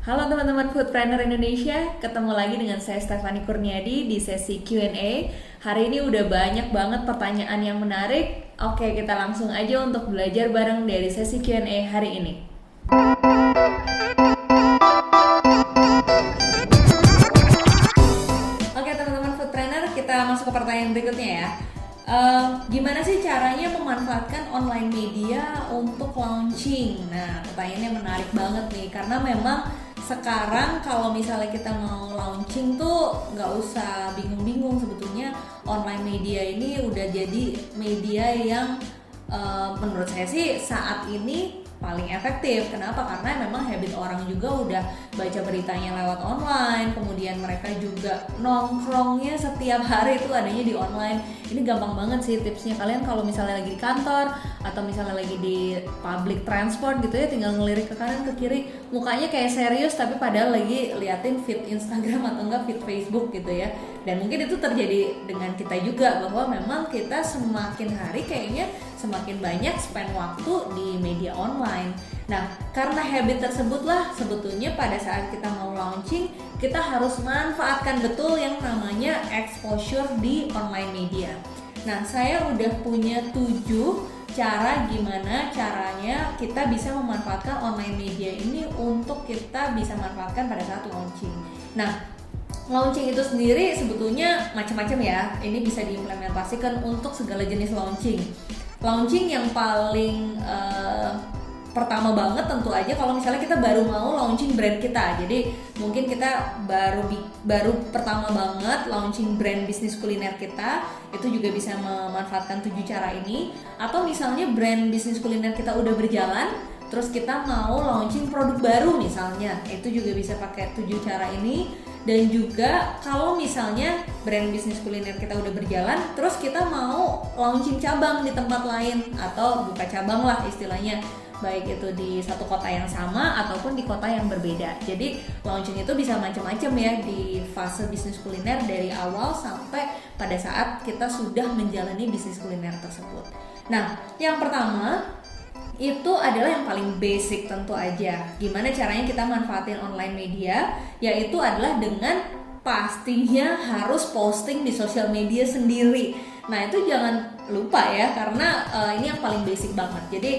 Halo teman-teman Foodpreneur Indonesia, ketemu lagi dengan saya Stefani Kurniadi di sesi Q&A. Hari ini udah banyak banget pertanyaan yang menarik. Oke, kita langsung aja untuk belajar bareng dari sesi Q&A hari ini. Oke teman-teman Foodpreneur, kita masuk ke pertanyaan berikutnya ya. Gimana sih caranya memanfaatkan online media untuk launching? Nah, pertanyaannya menarik banget nih, karena memang sekarang kalau misalnya kita mau launching tuh nggak usah bingung-bingung, sebetulnya online media ini udah jadi media yang menurut saya sih saat ini paling efektif. Kenapa? Karena memang habit orang juga udah baca beritanya lewat online, kemudian mereka juga nongkrongnya setiap hari itu adanya di online. Ini gampang banget sih tipsnya. Kalian kalau misalnya lagi di kantor atau misalnya lagi di public transport gitu ya, tinggal ngelirik ke kanan ke kiri, mukanya kayak serius tapi padahal lagi liatin feed Instagram atau enggak feed Facebook gitu ya. Dan mungkin itu terjadi dengan kita juga, bahwa memang kita semakin hari kayaknya semakin banyak spend waktu di media online. Nah, karena habit tersebutlah sebetulnya pada saat kita mau launching, kita harus manfaatkan betul yang namanya exposure di online media. Nah, saya udah punya 7 cara gimana caranya kita bisa memanfaatkan online media ini untuk kita bisa manfaatkan pada saat launching. Nah, launching itu sendiri sebetulnya macam-macam ya. Ini bisa diimplementasikan untuk segala jenis launching. Launching yang paling pertama banget tentu aja kalau misalnya kita baru mau launching brand kita. Jadi mungkin kita baru pertama banget launching brand bisnis kuliner kita, itu juga bisa memanfaatkan 7 cara ini. Atau misalnya brand bisnis kuliner kita udah berjalan, terus kita mau launching produk baru misalnya, itu juga bisa pakai 7 cara ini. Dan juga kalau misalnya brand bisnis kuliner kita udah berjalan, terus kita mau launching cabang di tempat lain atau buka cabang lah istilahnya, baik itu di satu kota yang sama ataupun di kota yang berbeda. Jadi launching itu bisa macam-macam ya di fase bisnis kuliner, dari awal sampai pada saat kita sudah menjalani bisnis kuliner tersebut. Nah, yang pertama itu adalah yang paling basic tentu aja. Gimana caranya kita manfaatin online media? Yaitu adalah dengan pastinya harus posting di sosial media sendiri. Nah, itu jangan lupa ya, karena ini yang paling basic banget. Jadi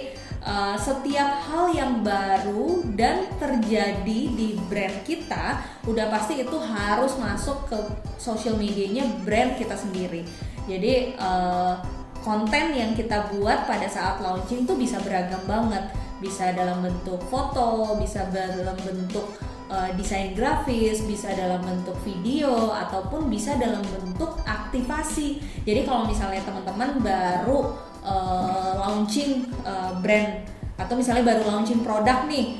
setiap hal yang baru dan terjadi di brand kita, udah pasti itu harus masuk ke sosial medianya brand kita sendiri. Jadi konten yang kita buat pada saat launching tuh bisa beragam banget. Bisa dalam bentuk foto, bisa dalam bentuk desain grafis, bisa dalam bentuk video, ataupun bisa dalam bentuk aktivasi. Jadi kalau misalnya teman-teman baru launching brand atau misalnya baru launching produk nih,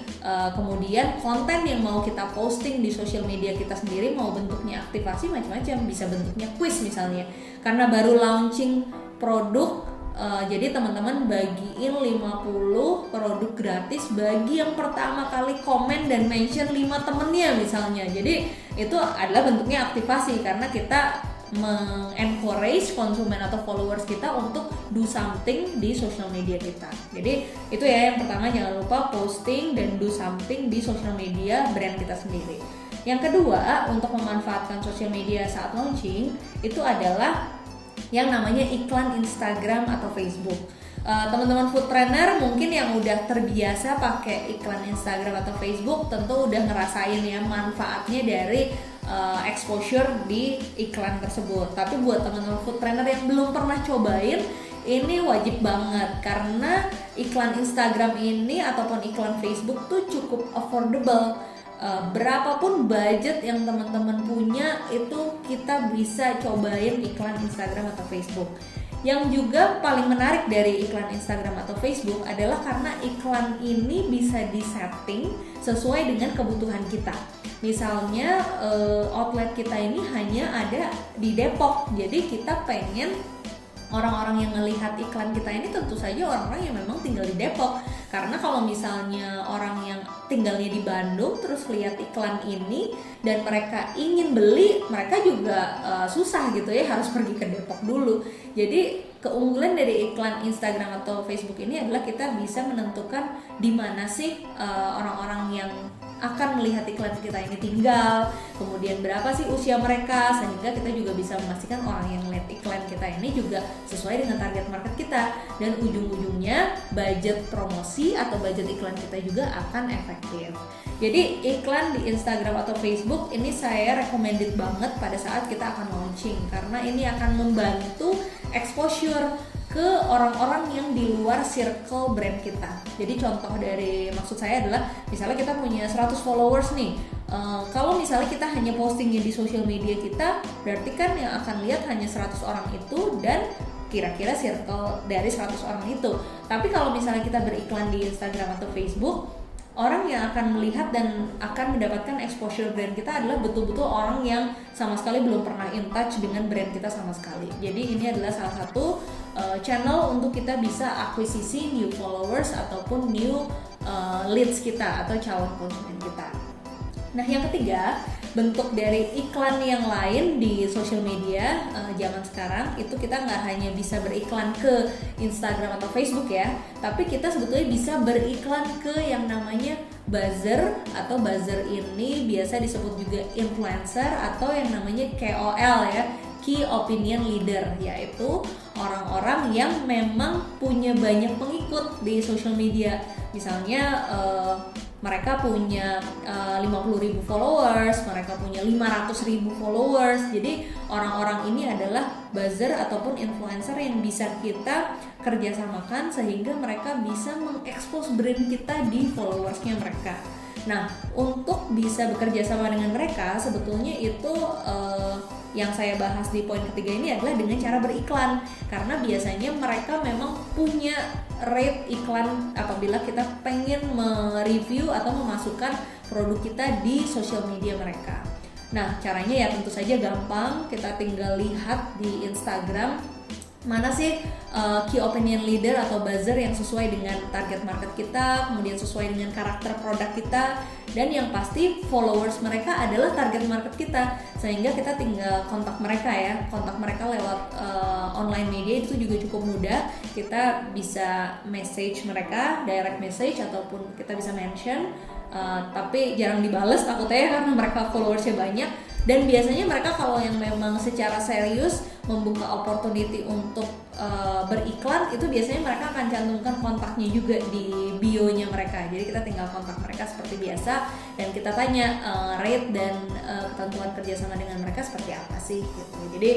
kemudian konten yang mau kita posting di sosial media kita sendiri mau bentuknya aktivasi macam-macam, bisa bentuknya quiz misalnya. Karena baru launching produk, jadi teman-teman bagiin 50 produk gratis bagi yang pertama kali komen dan mention 5 temennya misalnya. Jadi itu adalah bentuknya aktivasi, karena kita mengencourage konsumen atau followers kita untuk do something di social media kita. Jadi itu ya yang pertama, jangan lupa posting dan do something di social media brand kita sendiri. Yang kedua, untuk memanfaatkan social media saat launching itu adalah yang namanya iklan Instagram atau Facebook. Teman-teman foodpreneur mungkin yang udah terbiasa pakai iklan Instagram atau Facebook tentu udah ngerasain ya manfaatnya dari exposure di iklan tersebut. Tapi buat teman-teman foodpreneur yang belum pernah cobain, ini wajib banget, karena iklan Instagram ini ataupun iklan Facebook tuh cukup affordable. Berapapun budget yang teman-teman punya, itu kita bisa cobain iklan Instagram atau Facebook. Yang juga paling menarik dari iklan Instagram atau Facebook adalah karena iklan ini bisa disetting sesuai dengan kebutuhan kita. Misalnya outlet kita ini hanya ada di Depok, jadi kita pengen orang-orang yang melihat iklan kita ini tentu saja orang-orang yang memang tinggal di Depok. Karena kalau misalnya orang yang tinggalnya di Bandung terus lihat iklan ini dan mereka ingin beli, mereka juga susah gitu ya, harus pergi ke Depok dulu. Jadi keunggulan dari iklan Instagram atau Facebook ini adalah kita bisa menentukan di mana sih orang-orang yang akan melihat iklan kita ini tinggal, kemudian berapa sih usia mereka, sehingga kita juga bisa memastikan orang yang lihat iklan kita ini juga sesuai dengan target market kita, dan ujung-ujungnya budget promosi atau budget iklan kita juga akan efektif. Jadi iklan di Instagram atau Facebook ini saya recommended banget pada saat kita akan launching, karena ini akan membantu exposure ke orang-orang yang di luar circle brand kita. Jadi contoh dari maksud saya adalah misalnya kita punya 100 followers nih. Kalau misalnya kita hanya postingnya di social media kita, berarti kan yang akan lihat hanya 100 orang itu dan kira-kira circle dari 100 orang itu. Tapi kalau misalnya kita beriklan di Instagram atau Facebook, orang yang akan melihat dan akan mendapatkan exposure brand kita adalah betul-betul orang yang sama sekali belum pernah in touch dengan brand kita sama sekali. Jadi ini adalah salah satu channel untuk kita bisa akuisisi new followers ataupun new leads kita atau calon konsumen kita. Nah, yang ketiga, bentuk dari iklan yang lain di social media zaman sekarang itu kita nggak hanya bisa beriklan ke Instagram atau Facebook ya, tapi kita sebetulnya bisa beriklan ke yang namanya buzzer, atau buzzer ini biasa disebut juga influencer atau yang namanya KOL ya, Key Opinion Leader, yaitu orang-orang yang memang punya banyak pengikut di social media. Misalnya mereka punya 50.000 followers, mereka punya 500.000 followers. Jadi orang-orang ini adalah buzzer ataupun influencer yang bisa kita kerjasamakan sehingga mereka bisa mengekspos brand kita di followersnya mereka. Nah, untuk bisa bekerja sama dengan mereka, sebetulnya itu yang saya bahas di poin ketiga ini adalah dengan cara beriklan. Karena biasanya mereka memang punya rate iklan apabila kita pengen mereview atau memasukkan produk kita di sosial media mereka. Nah, caranya ya tentu saja gampang, kita tinggal lihat di Instagram mana sih key opinion leader atau buzzer yang sesuai dengan target market kita, kemudian sesuai dengan karakter produk kita, dan yang pasti followers mereka adalah target market kita, sehingga kita tinggal kontak mereka ya, kontak mereka lewat online media itu juga cukup mudah. Kita bisa message mereka, direct message ataupun kita bisa mention, tapi jarang dibales takutnya ya, karena mereka followersnya banyak. Dan biasanya mereka kalau yang memang secara serius membuka opportunity untuk beriklan, itu biasanya mereka akan cantumkan kontaknya juga di bio-nya mereka. Jadi kita tinggal kontak mereka seperti biasa dan kita tanya rate dan ketentuan kerjasama dengan mereka seperti apa sih gitu. Jadi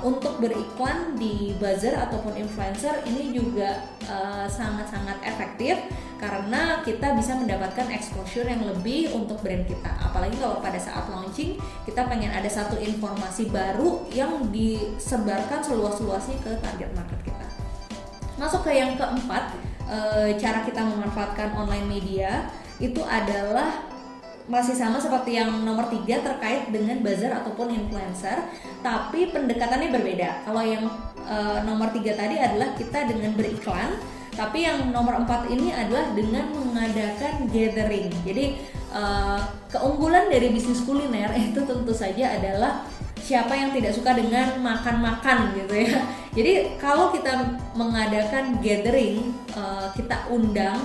untuk beriklan di buzzer ataupun influencer ini juga sangat-sangat efektif karena kita bisa mendapatkan exposure yang lebih untuk brand kita. Apalagi kalau pada saat launching kita pengen ada satu informasi baru yang disebarkan seluas-luasnya ke target market kita. Masuk ke yang keempat, cara kita memanfaatkan online media itu adalah masih sama seperti yang nomor 3 terkait dengan buzzer ataupun influencer, tapi pendekatannya berbeda. Kalau yang nomor 3 tadi adalah kita dengan beriklan, tapi yang nomor 4 ini adalah dengan mengadakan gathering. Jadi keunggulan dari bisnis kuliner itu tentu saja adalah siapa yang tidak suka dengan makan-makan gitu ya. Jadi kalau kita mengadakan gathering, kita undang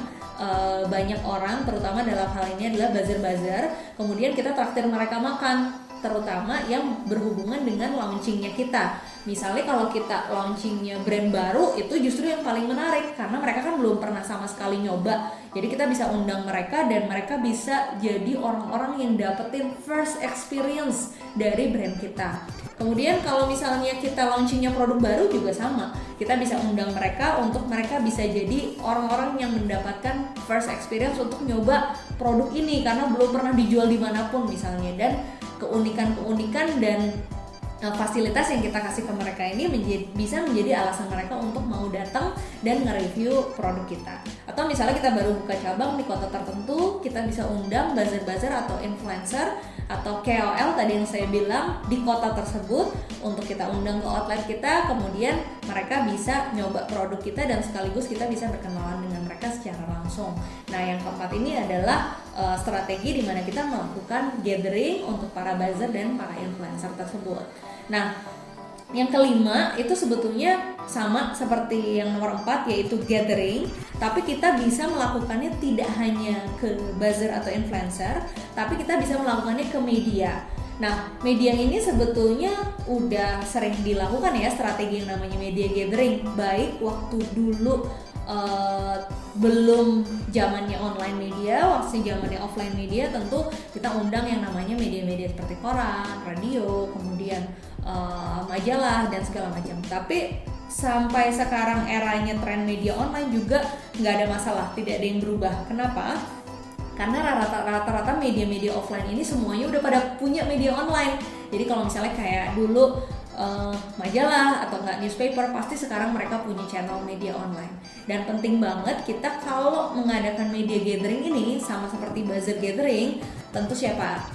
banyak orang, terutama dalam hal ini adalah buzzer-buzzer, kemudian kita traktir mereka makan, terutama yang berhubungan dengan launchingnya kita. Misalnya kalau kita launchingnya brand baru, itu justru yang paling menarik karena mereka kan belum pernah sama sekali nyoba. Jadi kita bisa undang mereka dan mereka bisa jadi orang-orang yang dapetin first experience dari brand kita. Kemudian kalau misalnya kita launchingnya produk baru juga sama, kita bisa undang mereka untuk mereka bisa jadi orang-orang yang mendapatkan first experience untuk nyoba produk ini karena belum pernah dijual dimanapun misalnya. Dan keunikan-keunikan dan fasilitas yang kita kasih ke mereka ini bisa menjadi alasan mereka untuk mau datang dan nge-review produk kita. Atau misalnya kita baru buka cabang di kota tertentu, kita bisa undang buzzer-buzzer atau influencer atau KOL tadi yang saya bilang di kota tersebut untuk kita undang ke outlet kita, kemudian mereka bisa nyoba produk kita dan sekaligus kita bisa berkenalan dengan mereka secara langsung. Nah, yang keempat ini adalah strategi di mana kita melakukan gathering untuk para buzzer dan para influencer tersebut. Nah, yang kelima itu sebetulnya sama seperti yang nomor 4 yaitu gathering, tapi kita bisa melakukannya tidak hanya ke buzzer atau influencer, tapi kita bisa melakukannya ke media. Nah, media ini sebetulnya udah sering dilakukan ya, strategi yang namanya media gathering, baik waktu dulu belum zamannya online media, waktu zamannya offline media tentu kita undang yang namanya media-media seperti koran, radio, kemudian majalah dan segala macam. Tapi sampai sekarang eranya tren media online juga nggak ada masalah, tidak ada yang berubah. Kenapa? Karena rata-rata media-media offline ini semuanya udah pada punya media online. Jadi kalau misalnya kayak dulu majalah atau enggak newspaper, pasti sekarang mereka punya channel media online. Dan penting banget kita kalau mengadakan media gathering ini sama seperti buzzer gathering, tentu siapa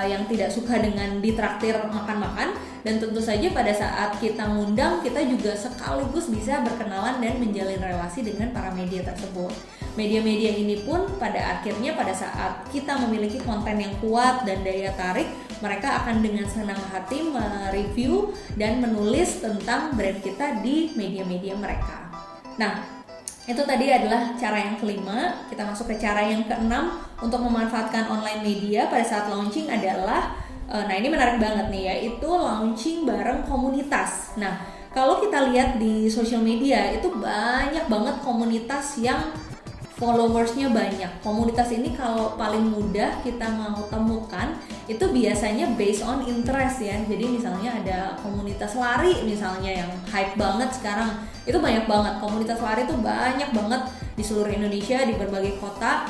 yang tidak suka dengan ditraktir makan-makan, dan tentu saja pada saat kita ngundang kita juga sekaligus bisa berkenalan dan menjalin relasi dengan para media tersebut. Media-media ini pun pada akhirnya pada saat kita memiliki konten yang kuat dan daya tarik, mereka akan dengan senang hati mereview dan menulis tentang brand kita di media-media mereka. Nah, itu tadi adalah cara yang kelima. Kita masuk ke cara yang keenam untuk memanfaatkan online media pada saat launching adalah, nah ini menarik banget nih, yaitu launching bareng komunitas. Nah, kalau kita lihat di social media itu banyak banget komunitas yang followersnya banyak. Komunitas ini kalau paling mudah kita mau temukan itu biasanya based on interest ya. Jadi misalnya ada komunitas lari misalnya yang hype banget sekarang, itu banyak banget. Komunitas lari itu banyak banget di seluruh Indonesia, di berbagai kota.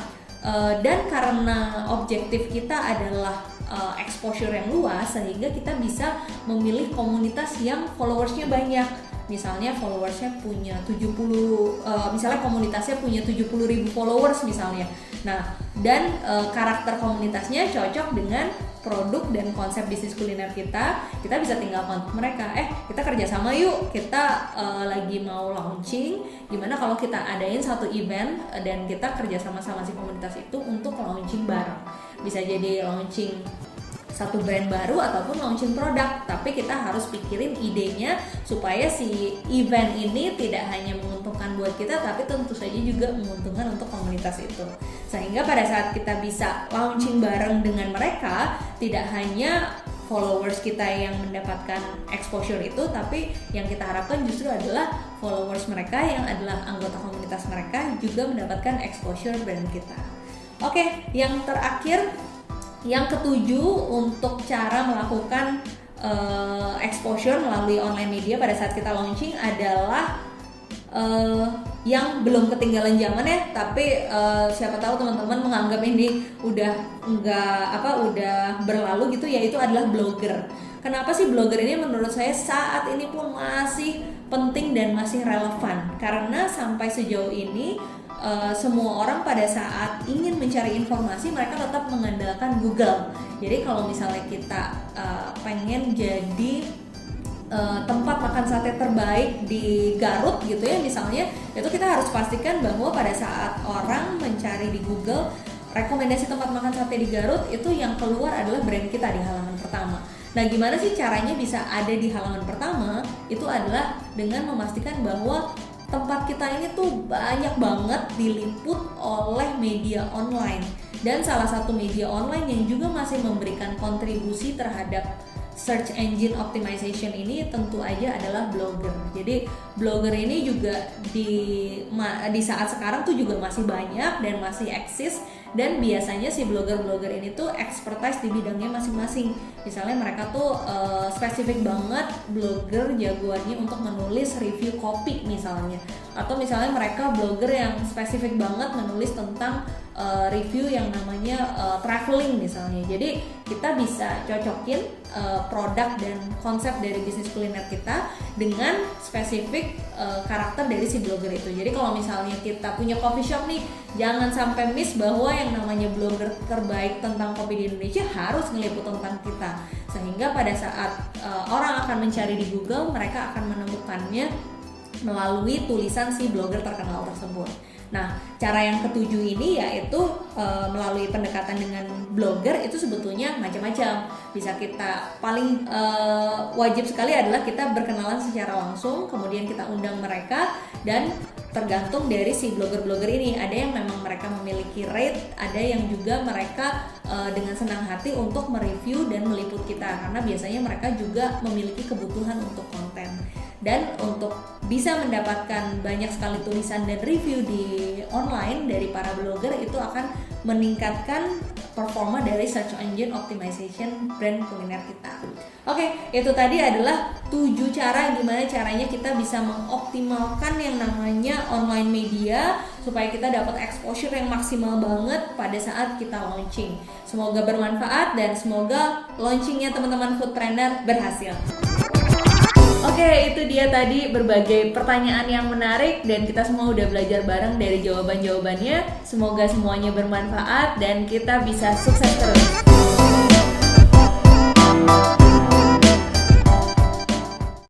Dan karena objektif kita adalah exposure yang luas, sehingga kita bisa memilih komunitas yang followersnya banyak. Misalnya followersnya punya 70, misalnya komunitasnya punya 70.000 followers misalnya. Nah, dan karakter komunitasnya cocok dengan produk dan konsep bisnis kuliner kita bisa tinggal kontak mereka. Kita kerjasama yuk, kita lagi mau launching, gimana kalau kita adain satu event dan kita kerjasama sama si komunitas itu untuk launching bareng. Bisa jadi launching satu brand baru ataupun launching produk, tapi kita harus pikirin idenya supaya si event ini tidak hanya menguntungkan buat kita, tapi tentu saja juga menguntungkan untuk komunitas itu. Sehingga pada saat kita bisa launching bareng dengan mereka, tidak hanya followers kita yang mendapatkan exposure itu, tapi yang kita harapkan justru adalah followers mereka yang adalah anggota komunitas mereka juga mendapatkan exposure brand kita. Oke, yang terakhir, yang ketujuh untuk cara melakukan exposure melalui online media pada saat kita launching adalah yang belum ketinggalan zaman ya, tapi siapa tahu teman-teman menganggap ini udah udah berlalu gitu, yaitu adalah blogger. Kenapa sih blogger ini menurut saya saat ini pun masih penting dan masih relevan? Karena sampai sejauh ini semua orang pada saat ingin mencari informasi mereka tetap mengandalkan Google. Jadi kalau misalnya kita pengen jadi tempat makan sate terbaik di Garut gitu ya misalnya, itu kita harus pastikan bahwa pada saat orang mencari di Google rekomendasi tempat makan sate di Garut, itu yang keluar adalah brand kita di halaman pertama. Nah, gimana sih caranya bisa ada di halaman pertama? Itu adalah dengan memastikan bahwa tempat kita ini tuh banyak banget diliput oleh media online. Dan salah satu media online yang juga masih memberikan kontribusi terhadap search engine optimization ini tentu aja adalah blogger. Jadi blogger ini juga di saat sekarang tuh juga masih banyak dan masih eksis, dan biasanya si blogger-blogger ini tuh expertise di bidangnya masing-masing. Misalnya mereka tuh spesifik banget blogger jagoannya untuk menulis review kopi misalnya, atau misalnya mereka blogger yang spesifik banget menulis tentang review yang namanya traveling misalnya. Jadi kita bisa cocokin produk dan konsep dari bisnis kuliner kita dengan spesifik karakter dari si blogger itu. Jadi kalau misalnya kita punya coffee shop nih, jangan sampai miss bahwa yang namanya blogger terbaik tentang kopi di Indonesia harus ngeliput tentang kita. Sehingga pada saat orang akan mencari di Google, mereka akan menemukannya melalui tulisan si blogger terkenal tersebut. Nah, cara yang ketujuh ini yaitu melalui pendekatan dengan blogger itu sebetulnya macam-macam. Bisa kita paling wajib sekali adalah kita berkenalan secara langsung, kemudian kita undang mereka dan tergantung dari si blogger-blogger ini. Ada yang memang mereka memiliki rate, ada yang juga mereka dengan senang hati untuk mereview dan meliput kita, karena biasanya mereka juga memiliki kebutuhan untuk konten. Dan untuk bisa mendapatkan banyak sekali tulisan dan review di online dari para blogger, itu akan meningkatkan performa dari search engine optimization brand kuliner kita. Oke, itu tadi adalah 7 cara gimana caranya kita bisa mengoptimalkan yang namanya online media supaya kita dapat exposure yang maksimal banget pada saat kita launching. Semoga bermanfaat dan semoga launchingnya teman-teman Foodpreneur berhasil. Oke, itu dia tadi berbagai pertanyaan yang menarik dan kita semua udah belajar bareng dari jawaban-jawabannya. Semoga semuanya bermanfaat dan kita bisa sukses terus.